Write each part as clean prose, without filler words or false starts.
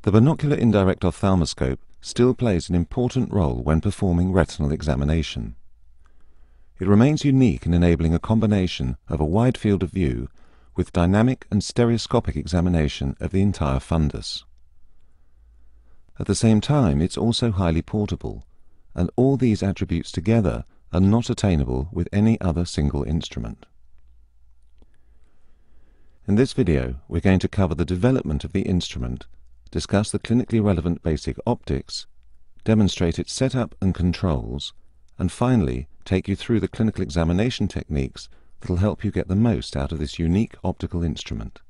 The binocular indirect ophthalmoscope still plays an important role when performing retinal examination. It remains unique in enabling a combination of a wide field of view with dynamic and stereoscopic examination of the entire fundus. At the same time, it's also highly portable, and all these attributes together are not attainable with any other single instrument. In this video, we're going to cover the development of the instrument, discuss the clinically relevant basic optics, demonstrate its setup and controls, and finally take you through the clinical examination techniques that will help you get the most out of this unique optical instrument.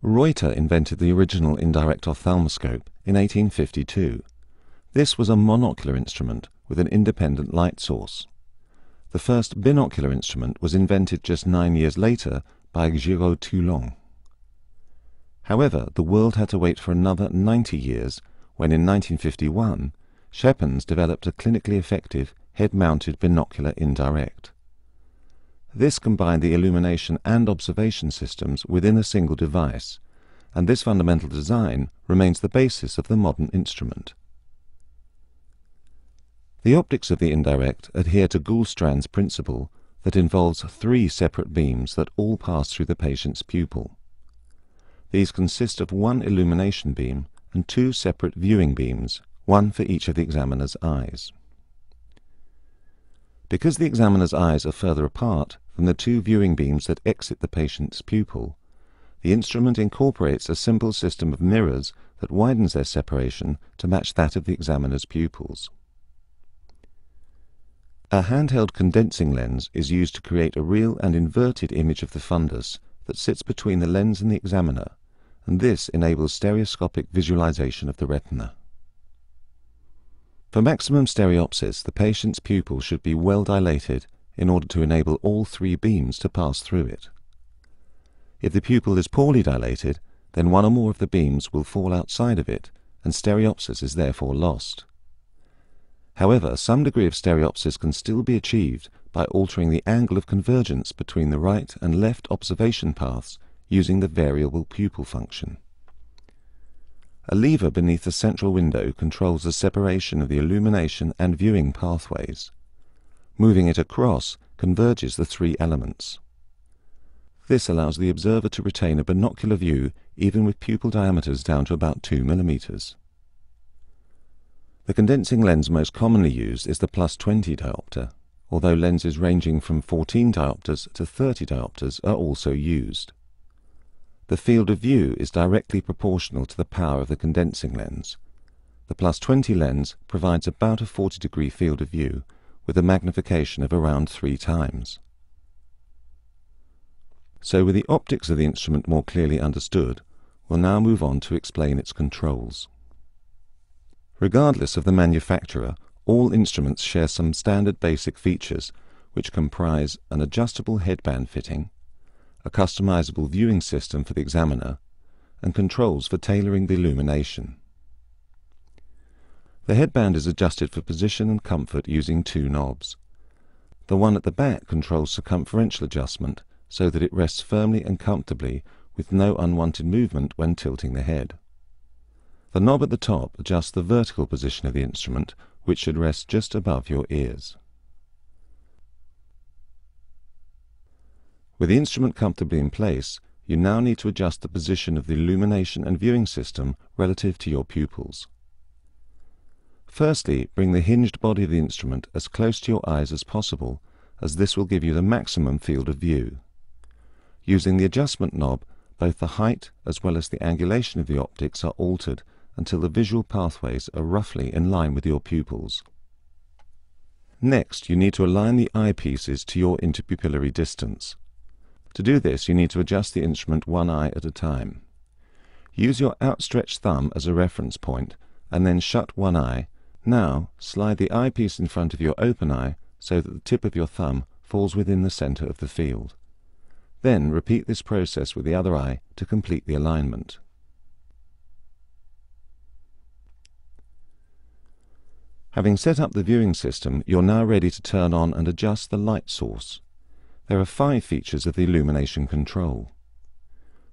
Reuter invented the original indirect ophthalmoscope in 1852. This was a monocular instrument with an independent light source. The first binocular instrument was invented just 9 years later by Giraud-Toulon. However, the world had to wait for another 90 years when in 1951 Schepens developed a clinically effective head-mounted binocular indirect. This combined the illumination and observation systems within a single device, and this fundamental design remains the basis of the modern instrument. The optics of the indirect adhere to Goulstrand's principle that involves 3 separate beams that all pass through the patient's pupil. These consist of 1 illumination beam and 2 separate viewing beams, 1 for each of the examiner's eyes. Because the examiner's eyes are further apart from the 2 viewing beams that exit the patient's pupil, the instrument incorporates a simple system of mirrors that widens their separation to match that of the examiner's pupils. A handheld condensing lens is used to create a real and inverted image of the fundus that sits between the lens and the examiner, and this enables stereoscopic visualization of the retina. For maximum stereopsis, the patient's pupil should be well dilated in order to enable all 3 beams to pass through it. If the pupil is poorly dilated, then 1 or more of the beams will fall outside of it, and stereopsis is therefore lost. However, some degree of stereopsis can still be achieved by altering the angle of convergence between the right and left observation paths using the variable pupil function. A lever beneath the central window controls the separation of the illumination and viewing pathways. Moving it across converges the 3 elements. This allows the observer to retain a binocular view even with pupil diameters down to about 2 millimeters. The condensing lens most commonly used is the +20 diopter, although lenses ranging from 14 diopters to 30 diopters are also used. The field of view is directly proportional to the power of the condensing lens. The +20 lens provides about a 40-degree field of view with a magnification of around 3 times. So with the optics of the instrument more clearly understood, we'll now move on to explain its controls. Regardless of the manufacturer, all instruments share some standard basic features which comprise an adjustable headband fitting, a customizable viewing system for the examiner, and controls for tailoring the illumination. The headband is adjusted for position and comfort using 2 knobs. The one at the back controls circumferential adjustment so that it rests firmly and comfortably with no unwanted movement when tilting the head. The knob at the top adjusts the vertical position of the instrument, which should rest just above your ears. With the instrument comfortably in place, you now need to adjust the position of the illumination and viewing system relative to your pupils. Firstly, bring the hinged body of the instrument as close to your eyes as possible, as this will give you the maximum field of view. Using the adjustment knob, both the height as well as the angulation of the optics are altered until the visual pathways are roughly in line with your pupils. Next, you need to align the eyepieces to your interpupillary distance. To do this, you need to adjust the instrument 1 eye at a time. Use your outstretched thumb as a reference point, and then shut 1 eye. Now, slide the eyepiece in front of your open eye so that the tip of your thumb falls within the center of the field. Then repeat this process with the other eye to complete the alignment. Having set up the viewing system, you're now ready to turn on and adjust the light source. There are 5 features of the illumination control.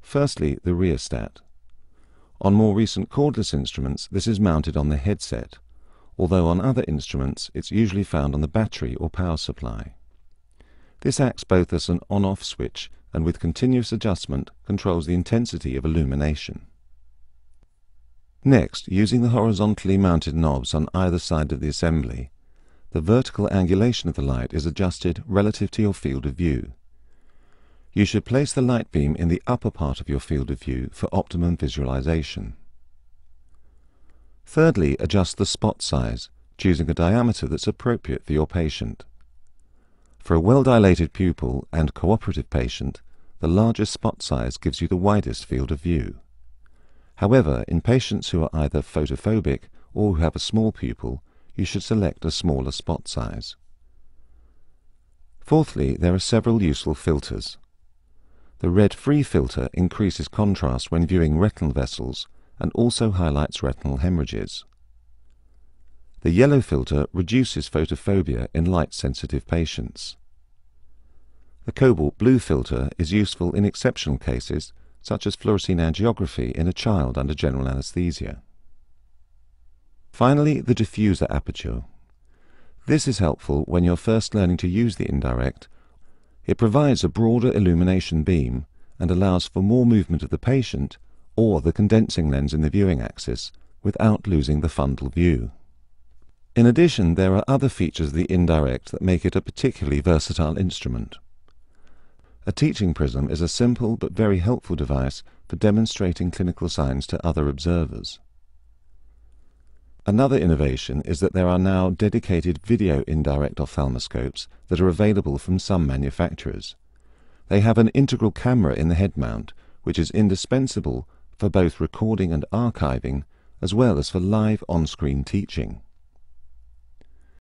Firstly, the Rheostat. On more recent cordless instruments, this is mounted on the headset, although on other instruments it's usually found on the battery or power supply. This acts both as an on-off switch and with continuous adjustment controls the intensity of illumination. Next, using the horizontally mounted knobs on either side of the assembly, the vertical angulation of the light is adjusted relative to your field of view. You should place the light beam in the upper part of your field of view for optimum visualization. Thirdly, adjust the spot size, choosing a diameter that's appropriate for your patient. For a well-dilated pupil and cooperative patient, the largest spot size gives you the widest field of view. However, in patients who are either photophobic or who have a small pupil, you should select a smaller spot size. Fourthly, there are several useful filters. The red-free filter increases contrast when viewing retinal vessels and also highlights retinal hemorrhages. The yellow filter reduces photophobia in light-sensitive patients. The cobalt blue filter is useful in exceptional cases, such as fluorescein angiography in a child under general anesthesia. Finally, the diffuser aperture. This is helpful when you're first learning to use the indirect. It provides a broader illumination beam and allows for more movement of the patient or the condensing lens in the viewing axis without losing the fundal view. In addition, there are other features of the indirect that make it a particularly versatile instrument. A teaching prism is a simple but very helpful device for demonstrating clinical signs to other observers. Another innovation is that there are now dedicated video indirect ophthalmoscopes that are available from some manufacturers. They have an integral camera in the head mount, which is indispensable for both recording and archiving, as well as for live on-screen teaching.